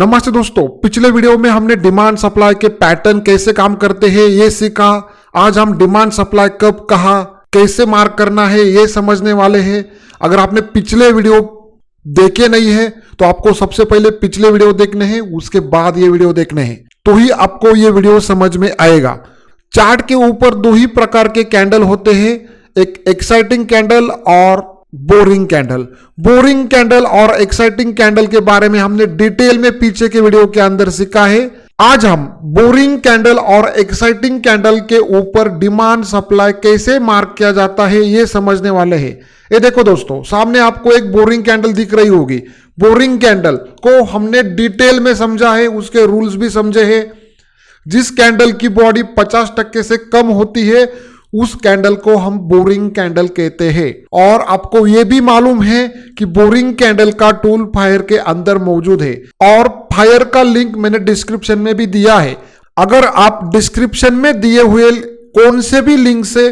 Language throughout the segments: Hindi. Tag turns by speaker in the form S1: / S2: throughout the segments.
S1: नमस्ते दोस्तों, पिछले वीडियो में हमने डिमांड सप्लाई के पैटर्न कैसे काम करते हैं ये सीखा। आज हम डिमांड सप्लाई कब कहाँ कैसे मार्क करना है ये समझने वाले हैं। अगर आपने पिछले वीडियो देखे नहीं है तो आपको सबसे पहले पिछले वीडियो देखने हैं, उसके बाद ये वीडियो देखने हैं, तो ही आपको ये वीडियो समझ में आएगा। चार्ट के ऊपर दो ही प्रकार के कैंडल होते हैं, एक एक्साइटिंग कैंडल और बोरिंग कैंडल। बोरिंग कैंडल और एक्साइटिंग कैंडल के बारे में हमने डिटेल में पीछे के वीडियो के अंदर सीखा है। आज हम बोरिंग कैंडल और एक्साइटिंग कैंडल के ऊपर डिमांड सप्लाई कैसे मार्क किया जाता है ये समझने वाले हैं। ये देखो दोस्तों, सामने आपको एक बोरिंग कैंडल दिख रही होगी। बोरिंग कैंडल को हमने डिटेल में समझा है, उसके रूल्स भी समझे हैं। जिस कैंडल की बॉडी 50% से कम होती है उस कैंडल को हम बोरिंग कैंडल कहते हैं। और आपको यह भी मालूम है कि बोरिंग कैंडल का टूल फायर के अंदर मौजूद है और फायर का लिंक मैंने डिस्क्रिप्शन में भी दिया है। अगर आप डिस्क्रिप्शन में दिए हुए कौन से भी लिंक से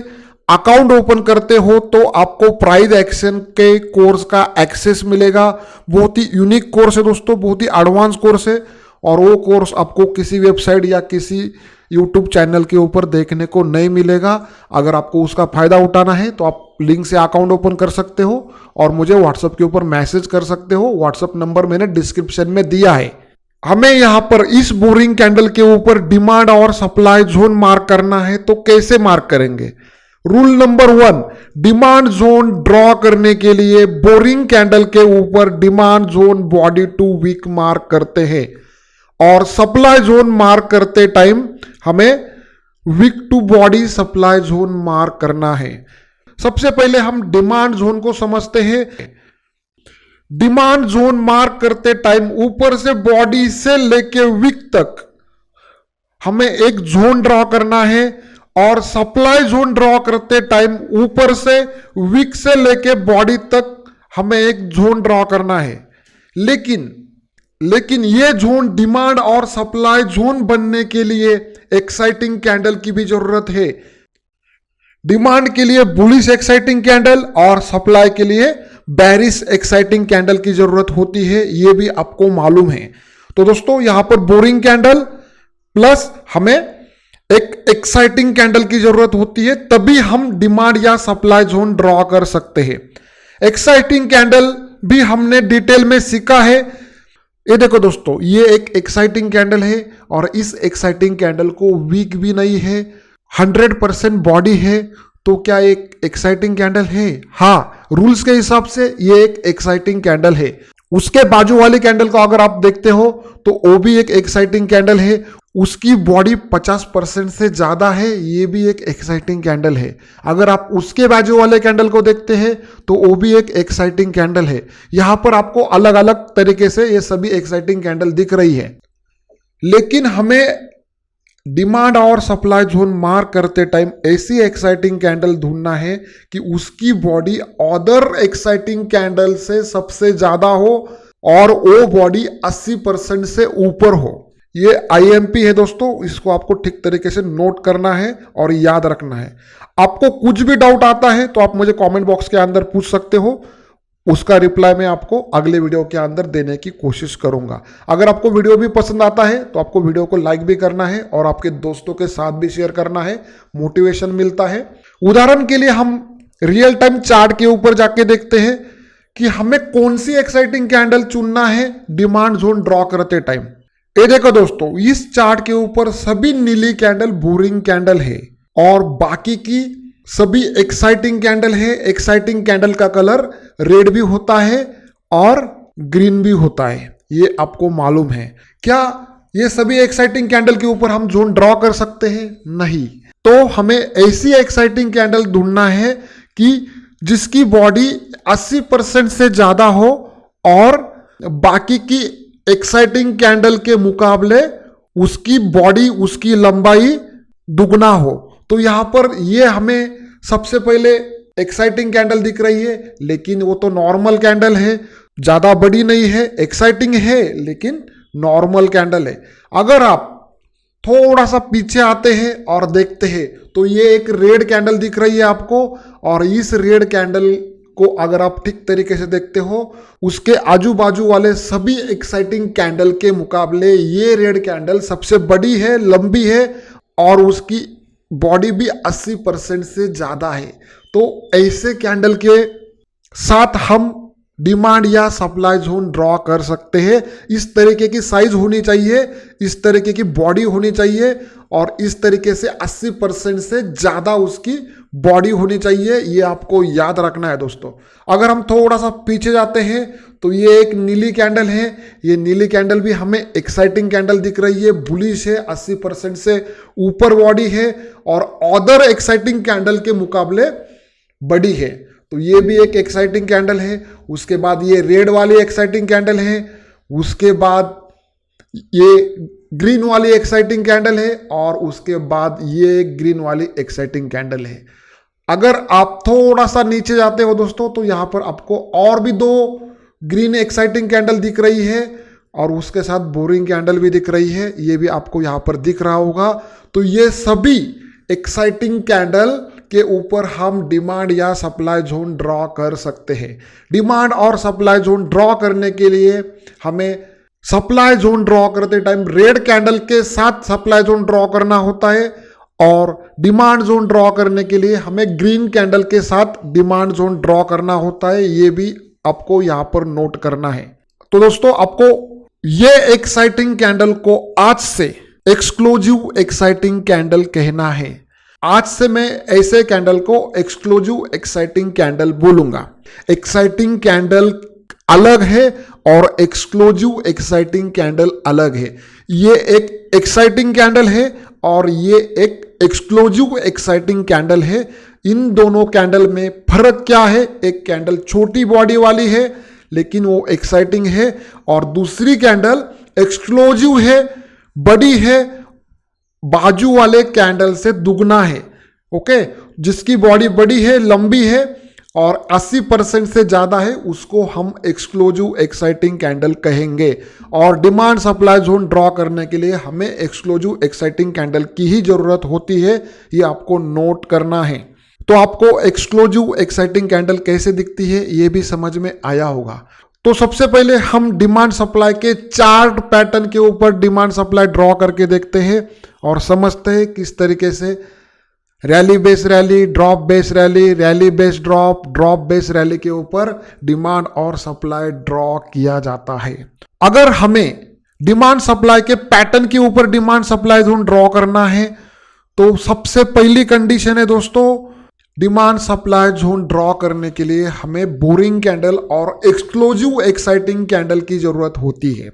S1: अकाउंट ओपन करते हो तो आपको प्राइज एक्शन के कोर्स का एक्सेस मिलेगा। बहुत ही यूनिक कोर्स है दोस्तों, बहुत ही एडवांस कोर्स है और वो कोर्स आपको किसी वेबसाइट या किसी यूट्यूब चैनल के ऊपर देखने को नहीं मिलेगा। अगर आपको उसका फायदा उठाना है तो आप लिंक से अकाउंट ओपन कर सकते हो और मुझे व्हाट्सएप के ऊपर मैसेज कर सकते हो। व्हाट्सएप नंबर मैंने डिस्क्रिप्शन में दिया है। हमें यहां पर इस बोरिंग कैंडल के ऊपर डिमांड और सप्लाई जोन मार्क करना है, तो कैसे मार्क करेंगे? Rule number 1, demand zone draw करने के लिए बोरिंग कैंडल के ऊपर demand zone body to week mark करते हैं और सप्लाई जोन मार्क करते टाइम हमें wick to body supply zone mark करना है। सबसे पहले हम डिमांड जोन को समझते हैं। डिमांड जोन मार्क करते टाइम ऊपर से बॉडी से लेके वीक तक हमें एक जोन ड्रॉ करना है और सप्लाई जोन ड्रॉ करते टाइम ऊपर से वीक से लेके बॉडी तक हमें एक जोन ड्रॉ करना है। लेकिन ये जोन डिमांड और सप्लाई जोन बनने के लिए एक्साइटिंग कैंडल की भी जरूरत है। डिमांड के लिए बुलिश एक्साइटिंग कैंडल और सप्लाई के लिए बेरिश एक्साइटिंग कैंडल की जरूरत होती है, ये भी आपको मालूम है। तो दोस्तों यहां पर बोरिंग कैंडल प्लस हमें एक एक्साइटिंग कैंडल की जरूरत होती है, तभी हम डिमांड या सप्लाई जोन ड्रॉ कर सकते हैं। एक्साइटिंग कैंडल भी हमने डिटेल में सीखा है। ये देखो दोस्तों, ये एक एक्साइटिंग कैंडल है और इस एक्साइटिंग कैंडल को वीक भी नहीं है, 100% बॉडी है, तो क्या एक एक्साइटिंग कैंडल है? हाँ, रूल्स के हिसाब से ये एक एक्साइटिंग कैंडल है। उसके बाजू वाली कैंडल को अगर आप देखते हो तो वो भी एक एक्साइटिंग कैंडल है, उसकी बॉडी 50% से ज्यादा है, ये भी एक एक्साइटिंग कैंडल है। अगर आप उसके बाजू वाले कैंडल को देखते हैं तो वो भी एक एक्साइटिंग कैंडल है। यहां पर आपको अलग अलग तरीके से ये सभी एक्साइटिंग कैंडल दिख रही है। लेकिन हमें डिमांड और सप्लाई जोन मार्क करते टाइम ऐसी एक्साइटिंग कैंडल ढूंढना है कि उसकी बॉडी अदर एक्साइटिंग कैंडल से सबसे ज्यादा हो और वो बॉडी 80% से ऊपर हो। ये IMP है दोस्तों, इसको आपको ठीक तरीके से नोट करना है और याद रखना है। आपको कुछ भी डाउट आता है तो आप मुझे कमेंट बॉक्स के अंदर पूछ सकते हो, उसका रिप्लाई मैं आपको अगले वीडियो के अंदर देने की कोशिश करूंगा। अगर आपको वीडियो भी पसंद आता है तो आपको वीडियो को लाइक भी करना है और आपके दोस्तों के साथ भी शेयर करना है, मोटिवेशन मिलता है। उदाहरण के लिए हम रियल टाइम चार्ट के ऊपर जाके देखते हैं कि हमें कौन सी एक्साइटिंग कैंडल चुनना है डिमांड जोन ड्रॉ करते टाइम। ये देखो दोस्तों, इस चार्ट के ऊपर सभी नीली कैंडल बोरिंग कैंडल है और बाकी की सभी एक्साइटिंग कैंडल है। एक्साइटिंग कैंडल का कलर रेड भी होता है और ग्रीन भी होता है, ये आपको मालूम है। क्या ये सभी एक्साइटिंग कैंडल के ऊपर हम जोन ड्रॉ कर सकते हैं? नहीं। तो हमें ऐसी एक्साइटिंग कैंडल ढूंढना है कि जिसकी बॉडी 80% से ज्यादा हो और बाकी की एक्साइटिंग कैंडल के मुकाबले उसकी बॉडी, उसकी लंबाई दुगना हो। तो यहां पर ये हमें सबसे पहले एक्साइटिंग कैंडल दिख रही है, लेकिन वो तो नॉर्मल कैंडल है, ज्यादा बड़ी नहीं है, एक्साइटिंग है लेकिन नॉर्मल कैंडल है। अगर आप थोड़ा सा पीछे आते हैं और देखते हैं तो ये एक रेड कैंडल दिख रही है आपको और इस रेड कैंडल को अगर आप ठीक तरीके से देखते हो, उसके आजू बाजू वाले सभी एक्साइटिंग कैंडल के मुकाबले ये रेड कैंडल सबसे बड़ी है, लंबी है और उसकी बॉडी भी 80% से ज्यादा है। तो ऐसे कैंडल के साथ हम डिमांड या सप्लाई जोन ड्रॉ कर सकते हैं। इस तरीके की साइज होनी चाहिए, इस तरीके की बॉडी होनी चाहिए और इस तरीके से 80% से ज्यादा उसकी बॉडी होनी चाहिए। ये आपको याद रखना है दोस्तों। अगर हम थोड़ा सा पीछे जाते हैं तो ये एक नीली कैंडल है। ये नीली कैंडल भी हमें एक्साइटिंग कैंडल दिख रही है, बुलिश है, 80% से ऊपर बॉडी है और अदर एक्साइटिंग कैंडल के मुकाबले बड़ी है। तो ये भी एक एक्साइटिंग कैंडल है। उसके बाद ये रेड वाली एक्साइटिंग कैंडल है, उसके बाद ये ग्रीन वाली एक्साइटिंग कैंडल है और उसके बाद ये ग्रीन वाली एक्साइटिंग कैंडल है। अगर आप थोड़ा सा नीचे जाते हो दोस्तों तो यहां पर आपको और भी 2 ग्रीन एक्साइटिंग कैंडल दिख रही है और उसके साथ बोरिंग कैंडल भी दिख रही है। ये भी आपको यहां पर दिख रहा होगा। तो ये सभी एक्साइटिंग कैंडल के ऊपर हम डिमांड या सप्लाई जोन ड्रॉ कर सकते हैं। डिमांड और सप्लाई जोन ड्रॉ करने के लिए हमें सप्लाई जोन ड्रॉ करते टाइम रेड कैंडल के साथ सप्लाई जोन ड्रॉ करना होता है और डिमांड जोन ड्रॉ करने के लिए हमें ग्रीन कैंडल के साथ डिमांड जोन ड्रॉ करना होता है। ये भी आपको यहां पर नोट करना है। तो दोस्तों आपको ये एक्साइटिंग कैंडल को आज से एक्सक्लूसिव एक्साइटिंग कैंडल कहना है। आज से मैं ऐसे कैंडल को एक्सक्लूसिव एक्साइटिंग कैंडल बोलूंगा। एक्साइटिंग कैंडल अलग है और एक्सक्लूसिव एक्साइटिंग कैंडल अलग है। ये एक एक्साइटिंग कैंडल है और ये एक एक्सक्लूसिव एक्साइटिंग कैंडल है। इन दोनों कैंडल में फर्क क्या है? एक कैंडल छोटी बॉडी वाली है लेकिन वो एक्साइटिंग है और दूसरी कैंडल एक्सक्लूसिव है, बड़ी है, बाजू वाले कैंडल से दुगना है। ओके, जिसकी बॉडी बड़ी है, लंबी है और 80% से ज्यादा है, उसको हम एक्सक्लूसिव एक्साइटिंग कैंडल कहेंगे। और डिमांड सप्लाई जोन ड्रॉ करने के लिए हमें एक्सक्लूसिव एक्साइटिंग कैंडल की ही जरूरत होती है। ये आपको नोट करना है। तो आपको एक्सक्लूसिव एक्साइटिंग कैंडल कैसे दिखती है ये भी समझ में आया होगा। तो सबसे पहले हम डिमांड सप्लाई के चार्ट पैटर्न के ऊपर डिमांड सप्लाई ड्रॉ करके देखते हैं और समझते हैं किस तरीके से rally base rally, drop base rally, rally base drop, drop base rally के ऊपर डिमांड और सप्लाई ड्रॉ किया जाता है। अगर हमें डिमांड सप्लाई के पैटर्न के ऊपर डिमांड सप्लाई जोन ड्रॉ करना है तो सबसे पहली कंडीशन है दोस्तों, डिमांड सप्लाई जोन ड्रॉ करने के लिए हमें बोरिंग कैंडल और एक्सक्लूसिव एक्साइटिंग कैंडल की जरूरत होती है।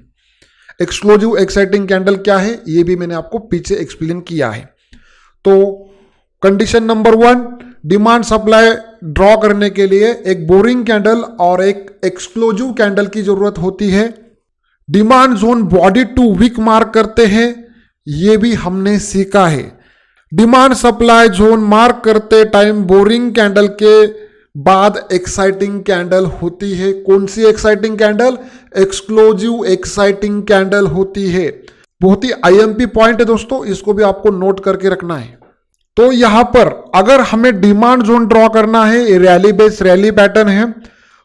S1: एक्सक्लूसिव एक्साइटिंग कैंडल क्या है ये भी मैंने आपको पीछे एक्सप्लेन किया है। तो condition number 1, demand supply draw करने के लिए एक बोरिंग कैंडल और एक एक्सक्लूसिव कैंडल की जरूरत होती है। Demand zone body to week mark करते हैं, ये भी हमने सीखा है। डिमांड सप्लाई जोन मार्क करते टाइम बोरिंग कैंडल के बाद एक्साइटिंग कैंडल होती है। कौन सी exciting candle? Exclusive exciting candle होती है। बहुत ही आईएमपी पॉइंट है दोस्तों, इसको भी आपको नोट करके रखना है। तो यहां पर अगर हमें डिमांड जोन ड्रॉ करना है, ये रैली बेस रैली पैटर्न है,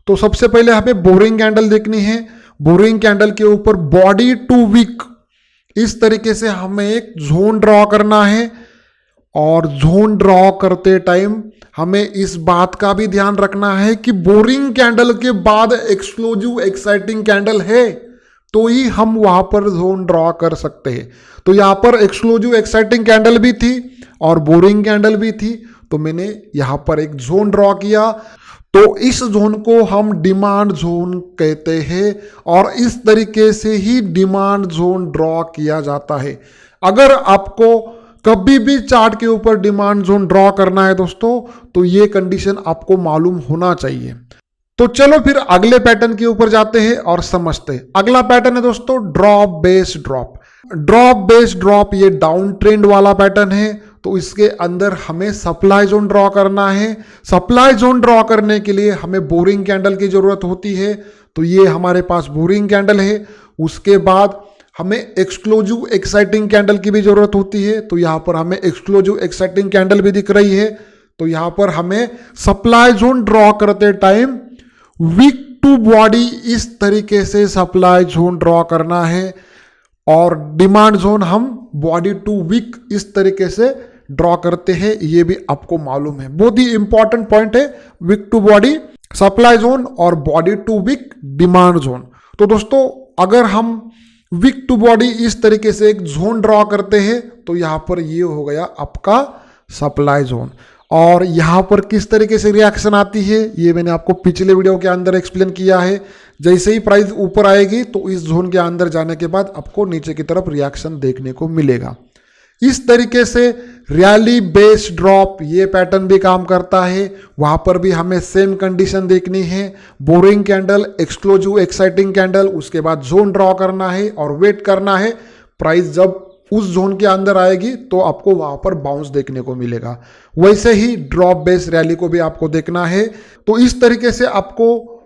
S1: तो सबसे पहले हमें बोरिंग कैंडल देखनी है। बोरिंग कैंडल के ऊपर बॉडी टू वीक, इस तरीके से हमें एक जोन ड्रॉ करना है और जोन ड्रॉ करते टाइम हमें इस बात का भी ध्यान रखना है कि बोरिंग कैंडल के बाद एक्सक्लूसिव एक्साइटिंग कैंडल है तो ही हम वहां पर जोन ड्रॉ कर सकते हैं। तो यहां पर एक्सक्लूसिव एक्साइटिंग कैंडल भी थी और बोरिंग कैंडल भी थी, तो मैंने यहां पर एक जोन ड्रॉ किया। तो इस जोन को हम डिमांड जोन कहते हैं और इस तरीके से ही डिमांड जोन ड्रॉ किया जाता है। अगर आपको कभी भी चार्ट के ऊपर डिमांड जोन ड्रॉ करना है दोस्तों, तो ये कंडीशन आपको मालूम होना चाहिए। तो चलो फिर अगले पैटर्न के ऊपर जाते हैं और समझते हैं। अगला पैटर्न है दोस्तों drop base drop. Drop base drop ये डाउन ट्रेंड वाला पैटर्न है। तो इसके अंदर हमें सप्लाई जोन ड्रॉ करना है। सप्लाई जोन ड्रॉ करने के लिए हमें बोरिंग कैंडल की जरूरत होती है। तो ये हमारे पास बोरिंग कैंडल है। उसके बाद हमें एक्सक्लूसिव एक्साइटिंग कैंडल की भी जरूरत होती है। तो यहां पर हमें एक्सक्लूसिव एक्साइटिंग कैंडल भी दिख रही है। तो यहां पर हमें सप्लाई जोन ड्रॉ करते टाइम वीक टू बॉडी इस तरीके से सप्लाई जोन ड्रॉ करना है और डिमांड जोन हम बॉडी टू वीक इस तरीके से ड्रॉ करते हैं, ये भी आपको मालूम है। बहुत ही इंपॉर्टेंट पॉइंट है weak to body supply zone और body to week demand zone. तो दोस्तों अगर हम वीक टू बॉडी इस तरीके से एक जोन ड्रॉ करते हैं तो यहां पर ये हो गया आपका सप्लाई जोन। और यहां पर किस तरीके से रिएक्शन आती है ये मैंने आपको पिछले वीडियो के अंदर एक्सप्लेन किया है। जैसे ही प्राइस ऊपर आएगी तो इस जोन के अंदर जाने के बाद आपको नीचे की तरफ रिएक्शन देखने को मिलेगा। इस तरीके से रैली बेस ड्रॉप ये पैटर्न भी काम करता है, वहां पर भी हमें सेम कंडीशन देखनी है। Boring candle, exclusive exciting candle, उसके बाद जोन ड्रॉ करना है और वेट करना है। प्राइस जब उस जोन के अंदर आएगी तो आपको वहां पर बाउंस देखने को मिलेगा। वैसे ही ड्रॉप बेस रैली को भी आपको देखना है। तो इस तरीके से आपको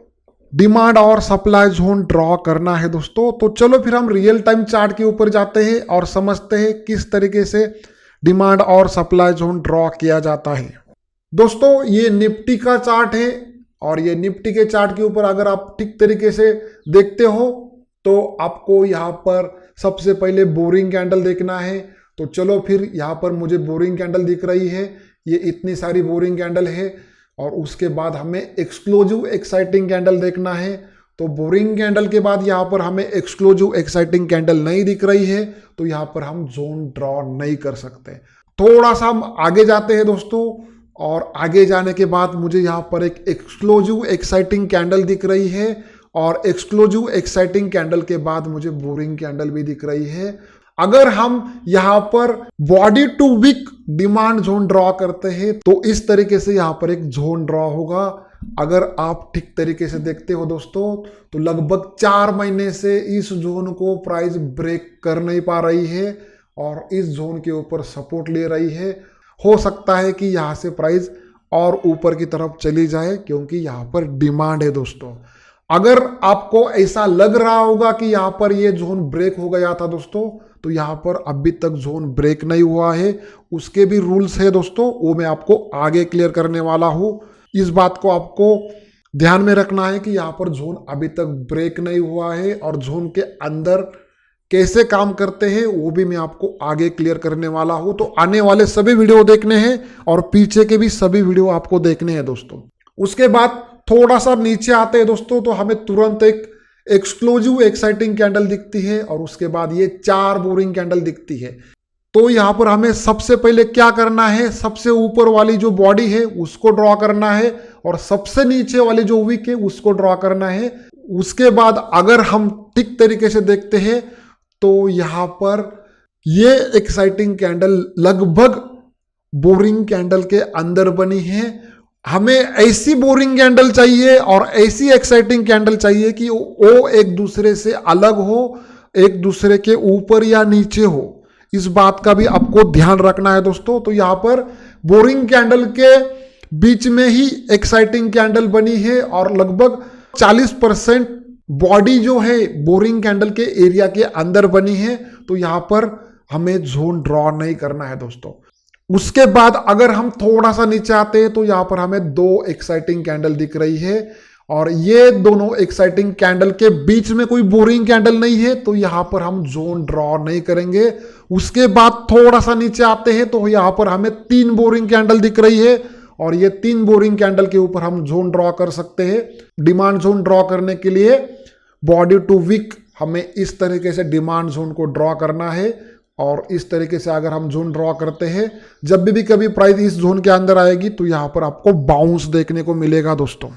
S1: डिमांड और सप्लाई जोन ड्रॉ करना है दोस्तों। तो चलो फिर हम रियल टाइम चार्ट के ऊपर जाते हैं और समझते हैं किस तरीके से डिमांड और सप्लाई जोन ड्रॉ किया जाता है। दोस्तों ये निफ्टी का चार्ट है और ये निफ्टी के चार्ट के ऊपर अगर आप ठीक तरीके से देखते हो तो आपको यहाँ पर सबसे पहले बोरिंग कैंडल देखना है। तो चलो फिर यहाँ पर मुझे बोरिंग कैंडल दिख रही है, ये इतनी सारी बोरिंग कैंडल है। और उसके बाद हमें एक्सक्लूसिव एक्साइटिंग कैंडल देखना है। तो बोरिंग कैंडल के बाद यहाँ पर हमें एक्सक्लूसिव एक्साइटिंग कैंडल नहीं दिख रही है तो यहाँ पर हम जोन ड्रॉ नहीं कर सकते। थोड़ा सा हम आगे जाते हैं दोस्तों और आगे जाने के बाद मुझे यहाँ पर एक एक्सक्लूसिव एक्साइटिंग कैंडल दिख रही है और एक्सक्लूसिव एक्साइटिंग कैंडल के बाद मुझे बोरिंग कैंडल भी दिख रही है। अगर हम यहां पर body to week demand zone draw करते हैं तो इस तरीके से यहां पर एक जोन ड्रॉ होगा। अगर आप ठीक तरीके से देखते हो दोस्तों तो लगभग 4 महीने से इस जोन को प्राइस ब्रेक कर नहीं पा रही है और इस जोन के ऊपर सपोर्ट ले रही है। हो सकता है कि यहां से प्राइस और ऊपर की तरफ चली जाए क्योंकि यहां पर डिमांड है दोस्तों। अगर आपको ऐसा लग रहा होगा कि यहां पर ये जोन ब्रेक हो गया था दोस्तों तो यहां पर अभी तक जोन ब्रेक नहीं हुआ है, उसके भी रूल्स है दोस्तों, वो मैं आपको आगे क्लियर करने वाला हूं। इस बात को आपको ध्यान में रखना है कि यहां पर जोन अभी तक ब्रेक नहीं हुआ है और जोन के अंदर कैसे काम करते हैं वो भी मैं आपको आगे क्लियर करने वाला हूं। तो आने वाले सभी वीडियो देखने हैं और पीछे के भी सभी वीडियो आपको देखने हैं दोस्तों। उसके बाद थोड़ा सा नीचे आते हैं दोस्तों तो हमें तुरंत एक एक्सक्लूसिव एक्साइटिंग कैंडल दिखती है और उसके बाद ये 4 बोरिंग कैंडल दिखती है। तो यहां पर हमें सबसे पहले क्या करना है, सबसे ऊपर वाली जो बॉडी है उसको ड्रॉ करना है और सबसे नीचे वाली जो वीक है उसको ड्रॉ करना है। उसके बाद अगर हम ठीक तरीके से देखते हैं तो यहां पर ये एक्साइटिंग कैंडल लगभग बोरिंग कैंडल के अंदर बनी है। हमें ऐसी बोरिंग कैंडल चाहिए और ऐसी एक्साइटिंग कैंडल चाहिए कि वो एक दूसरे से अलग हो, एक दूसरे के ऊपर या नीचे हो। इस बात का भी आपको ध्यान रखना है दोस्तों। तो यहां पर बोरिंग कैंडल के बीच में ही एक्साइटिंग कैंडल बनी है और लगभग 40% बॉडी जो है बोरिंग कैंडल के एरिया के अंदर बनी है। तो यहां पर हमें जोन ड्रॉ नहीं करना है दोस्तों। उसके बाद अगर हम थोड़ा सा नीचे आते हैं तो यहां पर हमें 2 एक्साइटिंग कैंडल दिख रही है और ये दोनों एक्साइटिंग कैंडल के बीच में कोई बोरिंग कैंडल नहीं है तो यहां पर हम जोन ड्रॉ नहीं करेंगे। उसके बाद थोड़ा सा नीचे आते हैं तो यहां पर हमें 3 बोरिंग कैंडल दिख रही है और ये 3 बोरिंग कैंडल के ऊपर हम जोन ड्रॉ कर सकते हैं। डिमांड जोन ड्रॉ करने के लिए बॉडी टू वीक हमें इस तरीके से डिमांड जोन को ड्रॉ करना है और इस तरीके से अगर हम जोन ड्रॉ करते हैं जब भी कभी प्राइस इस जोन के अंदर आएगी तो यहां पर आपको बाउंस देखने को मिलेगा दोस्तों।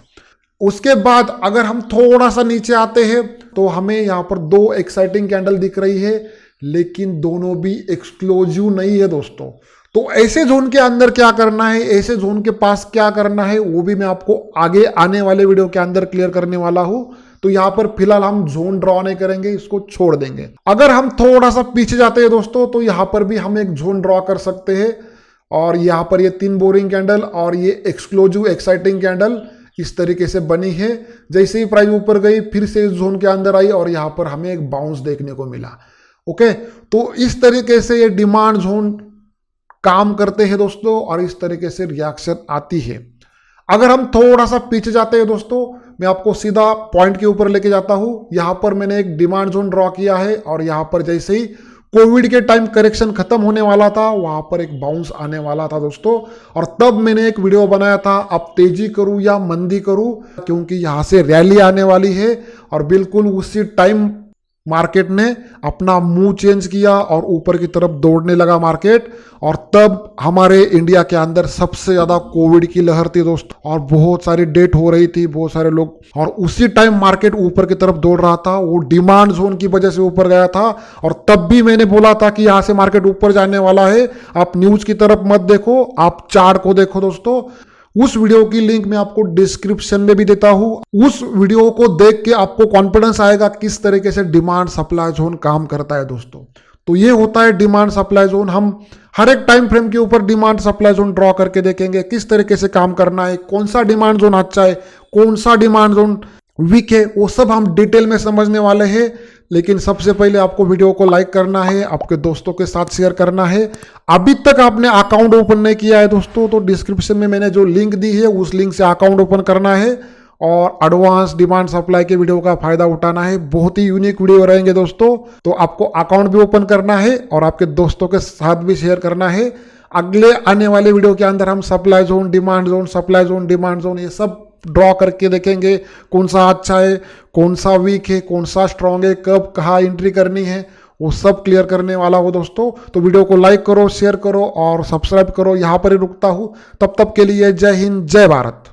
S1: उसके बाद अगर हम थोड़ा सा नीचे आते हैं तो हमें यहां पर 2 एक्साइटिंग कैंडल दिख रही है लेकिन दोनों भी एक्सक्लूसिव नहीं है दोस्तों। तो ऐसे जोन के अंदर क्या करना है, ऐसे जोन के पास क्या करना है वो भी मैं आपको आगे आने वाले वीडियो के अंदर क्लियर करने वाला हूं। तो यहां पर फिलहाल हम जोन ड्रॉ नहीं करेंगे, इसको छोड़ देंगे। अगर हम थोड़ा सा पीछे जाते हैं दोस्तों तो यहां पर भी हम एक जोन ड्रॉ कर सकते हैं और यहां पर ये 3 बोरिंग कैंडल और ये एक्सक्लूसिव एक्साइटिंग कैंडल इस तरीके से बनी है। जैसे ही प्राइस ऊपर गई फिर से इस जोन के अंदर आई और यहां पर हमें एक बाउंस देखने को मिला। ओके, तो इस तरीके से ये डिमांड जोन काम करते हैं दोस्तों और इस तरीके से रिएक्शन आती है। अगर हम थोड़ा सा पीछे जाते हैं दोस्तों, मैं आपको सीधा पॉइंट के ऊपर लेके जाता हूं। यहां पर मैंने एक डिमांड जोन ड्रॉ किया है और यहां पर जैसे ही कोविड के टाइम करेक्शन खत्म होने वाला था, वहां पर एक बाउंस आने वाला था दोस्तों, और तब मैंने एक वीडियो बनाया था, अब तेजी करूं या मंदी करूं, क्योंकि यहां से रैली आने वाली है। और बिल्कुल उसी टाइम मार्केट ने अपना मुंह चेंज किया और ऊपर की तरफ दौड़ने लगा मार्केट, और तब हमारे इंडिया के अंदर सबसे ज्यादा कोविड की लहर थी दोस्तों, और बहुत सारी डेथ हो रही थी, बहुत सारे लोग, और उसी टाइम मार्केट ऊपर की तरफ दौड़ रहा था। वो डिमांड जोन की वजह से ऊपर गया था, और तब भी मैंने बोला था कि यहां से मार्केट ऊपर जाने वाला है। आप न्यूज की तरफ मत देखो, आप चार्ट को देखो दोस्तों। उस वीडियो की लिंक मैं आपको डिस्क्रिप्शन में भी देता हूं। उस वीडियो को देख के आपको कॉन्फिडेंस आएगा किस तरीके से डिमांड सप्लाई जोन काम करता है दोस्तों। तो ये होता है डिमांड सप्लाई जोन। हम हर एक टाइम फ्रेम के ऊपर डिमांड सप्लाई जोन ड्रॉ करके देखेंगे किस तरीके से काम करना है, कौन सा डिमांड जोन अच्छा है, कौन सा डिमांड जोन वीक है, वो सब हम डिटेल में समझने वाले हैं। लेकिन सबसे पहले आपको वीडियो को लाइक करना है, आपके दोस्तों के साथ शेयर करना है। अभी तक आपने अकाउंट ओपन नहीं किया है दोस्तों, तो डिस्क्रिप्शन में मैंने जो लिंक दी है उस लिंक से अकाउंट ओपन करना है और एडवांस डिमांड सप्लाई के वीडियो का फायदा उठाना है। बहुत ही यूनिक वीडियो रहेंगे दोस्तों, तो आपको अकाउंट भी ओपन करना है और आपके दोस्तों के साथ भी शेयर करना है। अगले आने वाले वीडियो के अंदर हम supply zone, demand zone, supply zone, demand zone, ये सब ड्रॉ करके देखेंगे कौन सा अच्छा है, कौन सा वीक है, कौन सा स्ट्रांग है, कब कहाँ एंट्री करनी है, वो सब क्लियर करने वाला हो दोस्तों। तो वीडियो को लाइक करो, शेयर करो और सब्सक्राइब करो। यहाँ पर ही रुकता हूँ, तब तक के लिए जय हिंद, जय भारत।